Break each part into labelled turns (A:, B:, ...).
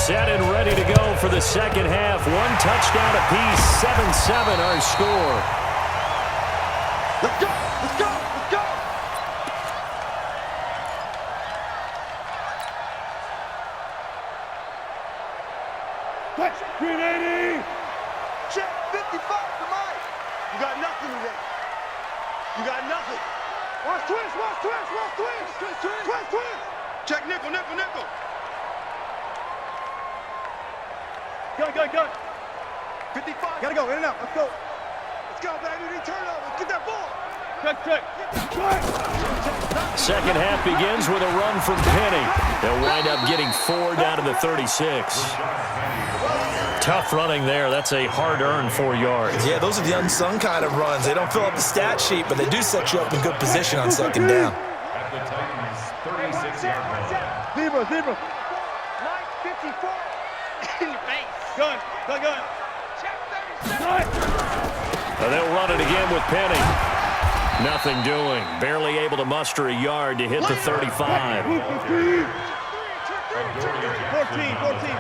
A: set and ready to go for the second half. One touchdown apiece, 7-7 our score.
B: Let's go! Let's go! Let's go! Touch! 380! Check! 55 to Mike! You got nothing today. You got nothing. Watch twist! Watch twist! Watch twist! Twist! Twist! Twist! Twist! Check nickel! Nickel! Nickel! Gun! Gun! Gun! 55! Gotta go! In and out! Let's go! Let's go, baby! We need turnover! Get that ball! Check! Check!
A: Second half begins with a run from Penny. They'll wind up getting 4 down to the 36. Tough running there. That's a hard-earned 4 yards.
C: Yeah, those are the unsung kind of runs. They don't fill up the stat sheet, but they do set you up in good position on second down.
D: At the Titans' 36-yard line.
B: Zebra, zebra. 954. In your face. Gun, gun, gun. Check 37.
A: They'll run it again with Penny. Nothing doing. Barely able to muster a yard to hit the 35.
B: 14, 14,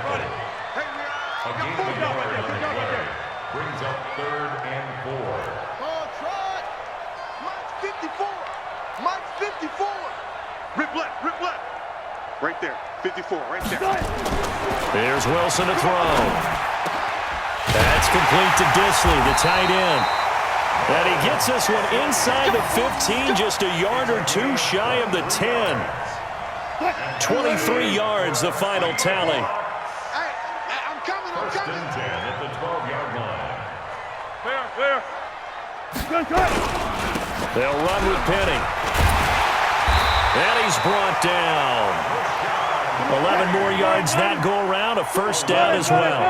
B: run it.
D: A gain of a yard on the play. Brings up 3rd and 4.
B: Oh, try. Mike's 54. Mike's 54. Rip left, rip left. Right there, 54, right there.
A: There's Wilson to throw. That's complete to Disley, the tight end. And he gets this one inside the 15, just a yard or 2 shy of the 10. 23 yards, the final tally.
B: Hey, I'm coming, I'm
D: First
B: coming.
D: and 10 at the 12-yard line.
B: Fair. Good.
A: They'll run with Penny. And he's brought down. 11 more yards that go around, a first down as well.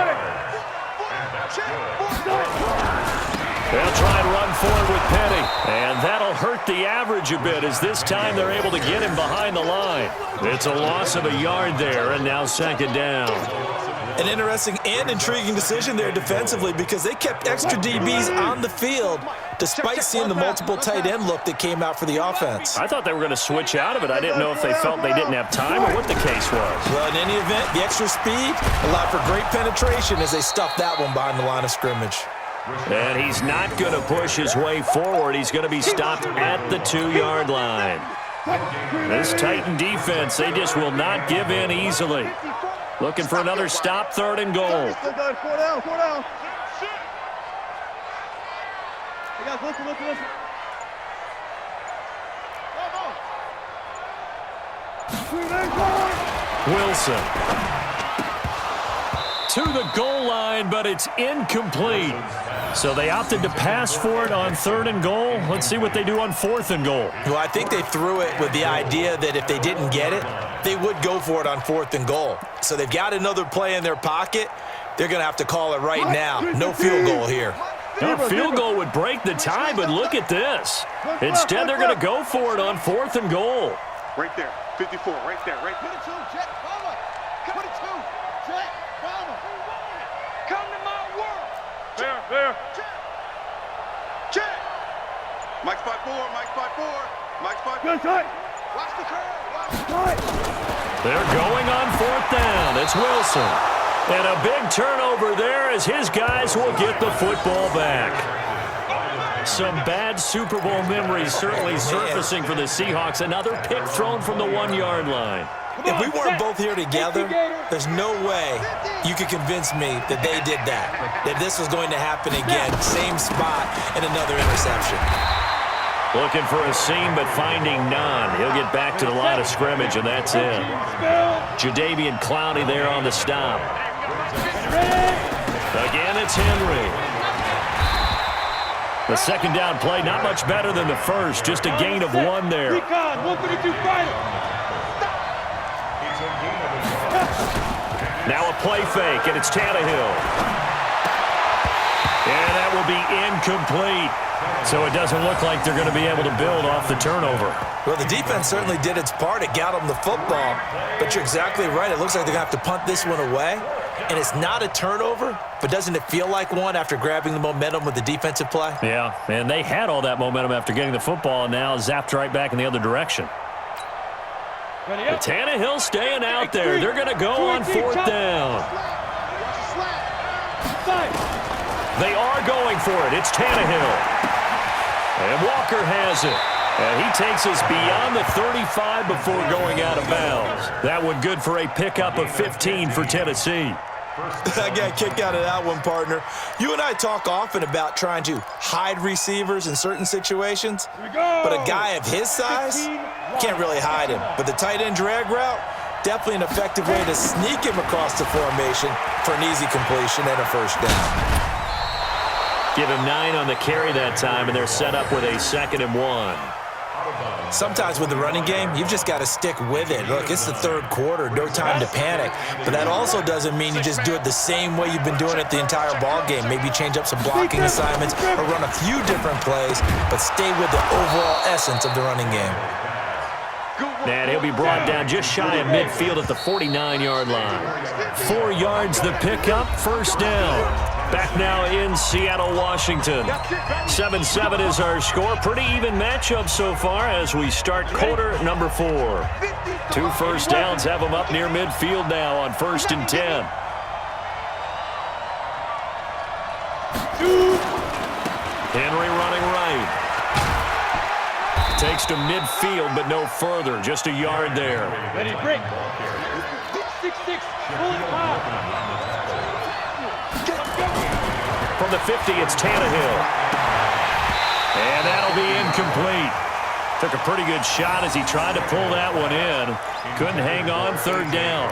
A: They'll try and run forward with Penny. And that'll hurt the average a bit as this time they're able to get him behind the line. It's a loss of a yard there, and now second down.
C: An interesting and intriguing decision there defensively because they kept extra DBs on the field despite seeing the multiple tight end look that came out for the offense.
A: I thought they were going to switch out of it. I didn't know if they felt they didn't have time or what the case was.
C: Well, in any event, the extra speed allowed for great penetration as they stuffed that one behind the line of scrimmage.
A: And he's not going to push his way forward. He's going to be stopped at the 2-yard line. This Titan defense, they just will not give in easily. Looking for another stop, 3rd and goal.
B: 4 down, 4 down. Hey guys, listen.
A: Wilson to the goal line, but it's incomplete. So they opted to pass for it on 3rd and goal. Let's see what they do on 4th and goal.
C: Well, I think they threw it with the idea that if they didn't get it, they would go for it on 4th and goal. So they've got another play in their pocket. They're going to have to call it right now. No field goal here.
A: A field goal would break the tie, but look at this. Instead, they're going to go for it on 4th and goal.
B: Right there, 54, right there, right there. 22, check, follow. 22, check, follow. Come to my world. Fair. Check. Mike's 5-4, Mike's 5-4. Mike's 5-4. Good tight. Watch the curve. Watch the curve.
A: They're going on 4th down. It's Wilson. And a big turnover there as his guys will get the football back. Some bad Super Bowl memories certainly surfacing for the Seahawks. Another pick thrown from the 1-yard line.
C: If we weren't both here together, there's no way you could convince me that they did that this was going to happen again. Same spot and another interception.
A: Looking for a seam, but finding none. He'll get back to the line of scrimmage, and that's it. Jadeveon Clowney there on the stop. Again, it's Henry. The second down play, not much better than the first. Just a gain of 1 there. Now a play fake, and it's Tannehill. And that will be incomplete. So it doesn't look like they're going to be able to build off the turnover.
C: Well, the defense certainly did its part. It got them the football. But you're exactly right. It looks like they're going to have to punt this one away. And it's not a turnover, but doesn't it feel like one after grabbing the momentum with the defensive play?
A: Yeah, and they had all that momentum after getting the football, and now zapped right back in the other direction. But Tannehill staying out there. They're going to go on 4th down. They are going for it. It's Tannehill. And Walker has it. And he takes us beyond the 35 before going out of bounds. That one good for a pickup of 15 for Tennessee.
C: I got a kick out of that one, partner. You and I talk often about trying to hide receivers in certain situations, but a guy of his size can't really hide him. But the tight end drag route, definitely an effective way to sneak him across the formation for an easy completion and a first down.
A: Give him 9 on the carry that time, and they're set up with a 2nd and 1.
C: Sometimes with the running game, you've just got to stick with it. Look, it's the third quarter, no time to panic. But that also doesn't mean you just do it the same way you've been doing it the entire ball game. Maybe change up some blocking assignments or run a few different plays, but stay with the overall essence of the running game.
A: And he'll be brought down just shy of midfield at the 49-yard line. 4 yards the pickup, first down. Back now in Seattle, Washington. 7-7 is our score. Pretty even matchup so far as we start quarter number 4. 2 first downs have them up near midfield now on 1st and 10. Henry running right. Takes to midfield, but no further. Just a yard there.
B: Ready, break. 6-6, pull it high.
A: From the 50, it's Tannehill. And that'll be incomplete. Took a pretty good shot as he tried to pull that one in. Couldn't hang on, 3rd down.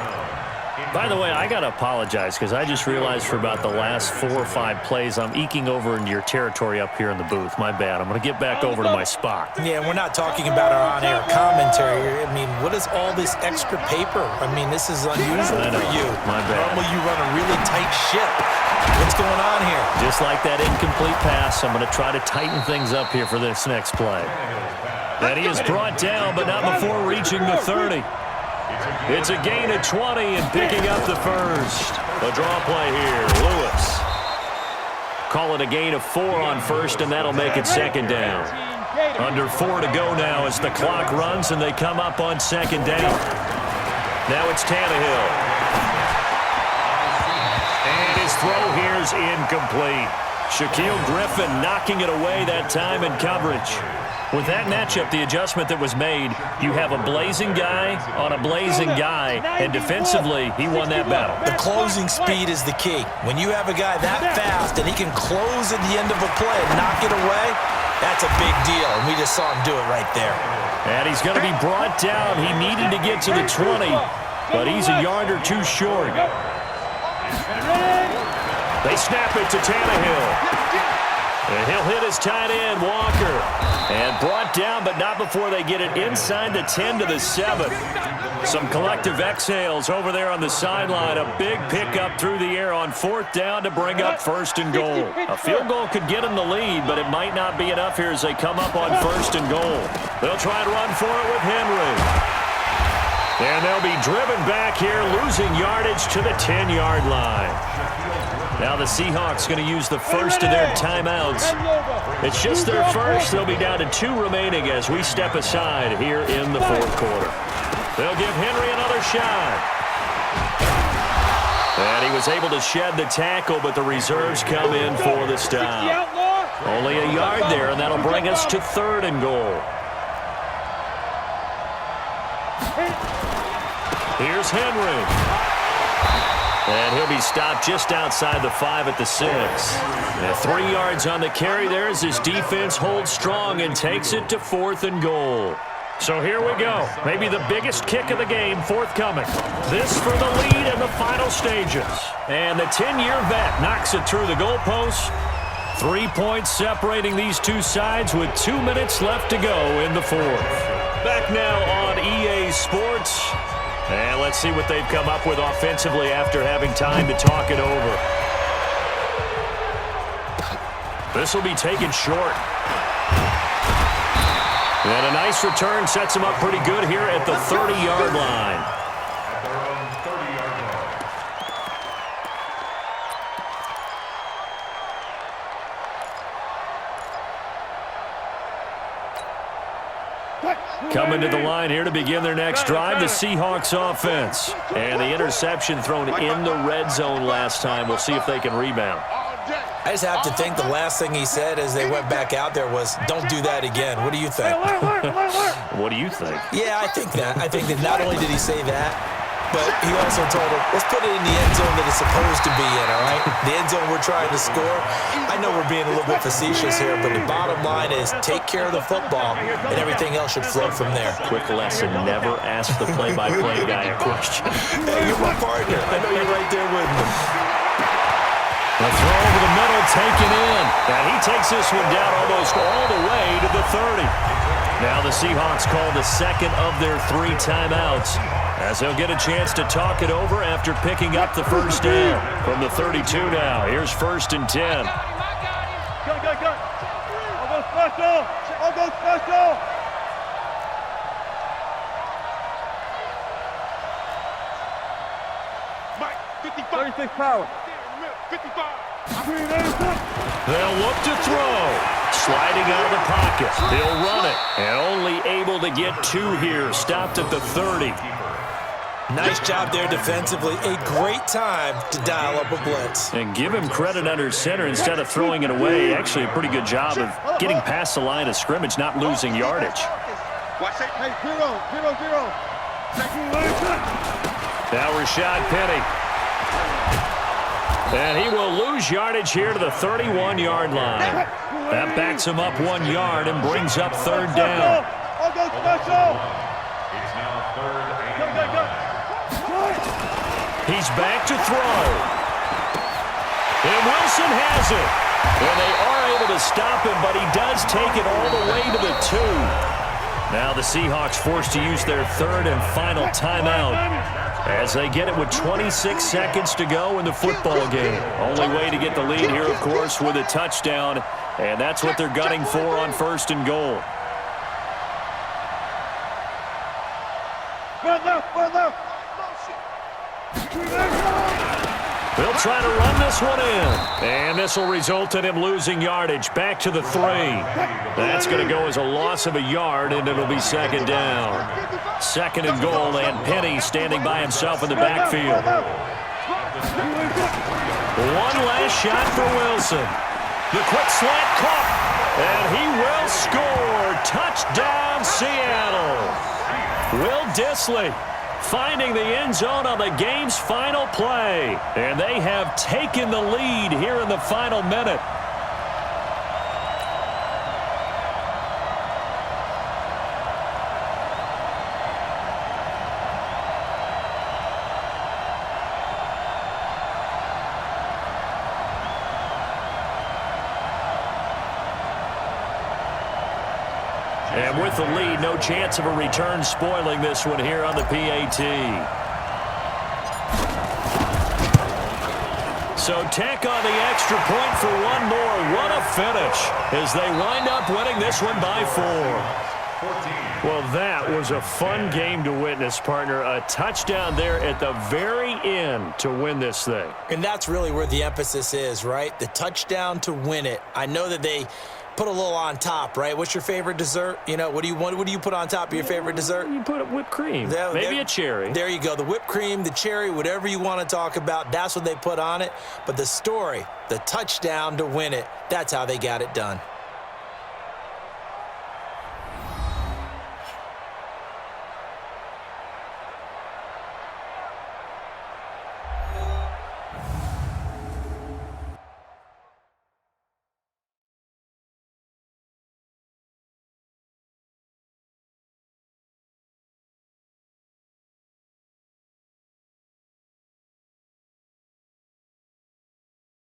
A: By the way, I got to apologize because I just realized for about the last 4 or 5 plays, I'm eking over into your territory up here in the booth. My bad. I'm going to get back over to my spot.
C: Yeah, we're not talking about our on-air commentary. I mean, what is all this extra paper? I mean, this is unusual for you.
A: My bad.
C: Normally you run a really tight ship. What's going on here?
A: Just like that incomplete pass, I'm going to try to tighten things up here for this next play. And he is brought down, but not before reaching the 30. It's a gain of 20 and picking up the first. A draw play here, Lewis. Call it a gain of 4 on 1st, and that'll make it 2nd down. Under 4 to go now as the clock runs, and they come up on 2nd down. Now it's Tannehill. And his throw here is incomplete. Shaquille Griffin knocking it away that time in coverage. With that matchup, the adjustment that was made, you have a blazing guy on a blazing guy, and defensively, he won that battle.
C: The closing speed is the key. When you have a guy that fast and he can close at the end of a play and knock it away, that's a big deal, and we just saw him do it right there.
A: And he's going to be brought down. He needed to get to the 20, but he's a yard or 2 short. They snap it to Tannehill. And he'll hit his tight end, Walker. And brought down, but not before they get it inside the 10 to the 7. Some collective exhales over there on the sideline. A big pickup through the air on 4th down to bring up 1st and goal. A field goal could get them the lead, but it might not be enough here as they come up on 1st and goal. They'll try and run for it with Henry. And they'll be driven back here, losing yardage to the 10-yard line. Now the Seahawks going to use the first of their timeouts. It's just their first. They'll be down to 2 remaining as we step aside here in the 4th quarter. They'll give Henry another shot. And he was able to shed the tackle, but the reserves come in for the stop. Only a yard there, and that'll bring us to 3rd and goal. Here's Henry. And he'll be stopped just outside the 5 at the 6. And 3 yards on the carry there as his defense holds strong and takes it to 4th and goal. So here we go. Maybe the biggest kick of the game forthcoming. This for the lead in the final stages. And the 10-year vet knocks it through the goalpost. 3 points separating these two sides with 2 minutes left to go in the 4th. Back now on EA Sports. And let's see what they've come up with offensively after having time to talk it over. This will be taken short. And a nice return sets him up pretty good here at the 30-yard line. Coming to the line here to begin their next drive, the Seahawks offense. And the interception thrown in the red zone last time. We'll see if they can rebound.
C: I just have to think the last thing he said as they went back out there was, don't do that again. What do you think?
A: What do you think?
C: Yeah, I think that. I think that not only did he say that, but he also told him, let's put it in the end zone that it's supposed to be in, all right? The end zone we're trying to score. I know we're being a little bit facetious here, but the bottom line is take care of the football, and everything else should flow from there.
A: Quick lesson, never ask the play-by-play guy a question.
C: Hey, you're my partner. I know you're right there with me.
A: The throw over the middle, taken in. And he takes this one down almost all the way to the 30. Now the Seahawks call the second of their 3 timeouts, as they'll get a chance to talk it over after picking up the first down. From the 32 now, here's 1st and 10.
B: Go. I'll go special. Mike, 55. 36 power. 55.
A: They'll look to throw. Sliding out of the pocket. He'll run it. And only able to get 2 here. Stopped at the 30.
C: Nice job there defensively. A great time to dial up a blitz.
A: And give him credit under center instead of throwing it away. Actually a pretty good job of getting past the line of scrimmage, not losing yardage.
B: Watch it. Hey, 0.
A: Now Rashad Penny. And he will lose yardage here to the 31-yard line. That backs him up 1 yard and brings up 3rd down.
B: I'll go special.
D: It's now 3rd and
B: Go.
A: He's back to throw. And Wilson has it. And they are able to stop him, but he does take it all the way to the 2. Now the Seahawks forced to use their 3rd and final timeout, as they get it with 26 seconds to go in the football game. Only way to get the lead here, of course, with a touchdown, and that's what they're gunning for on 1st and goal. They'll try to run this one in, and this will result in him losing yardage back to the 3. That's going to go as a loss of a yard, and it'll be 2nd down. 2nd and goal, and Penny standing by himself in the backfield. One last shot for Wilson. The quick slant caught, and he will score. Touchdown, Seattle. Will Dissly finding the end zone on the game's final play. And they have taken the lead here in the final minute. And with the lead, no chance of a return spoiling this one here on the PAT. So tack on the extra point for one more. What a finish as they wind up winning this one by 4. Well, that was a fun game to witness, partner. A touchdown there at the very end to win this thing.
C: And that's really where the emphasis is, right? The touchdown to win it. I know that they put a little on top, right? What's your favorite dessert? You know, what do you put on top of your favorite dessert?
A: You put whipped cream, maybe a cherry.
C: There you go. The whipped cream, the cherry, whatever you want to talk about, that's what they put on it. But the story, the touchdown to win it, that's how they got it done.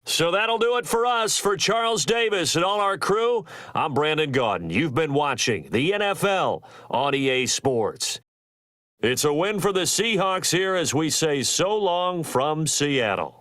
A: So that'll do it for us. For Charles Davis and all our crew, I'm Brandon Gaudin. You've been watching the NFL on EA Sports. It's a win for the Seahawks here as we say so long from Seattle.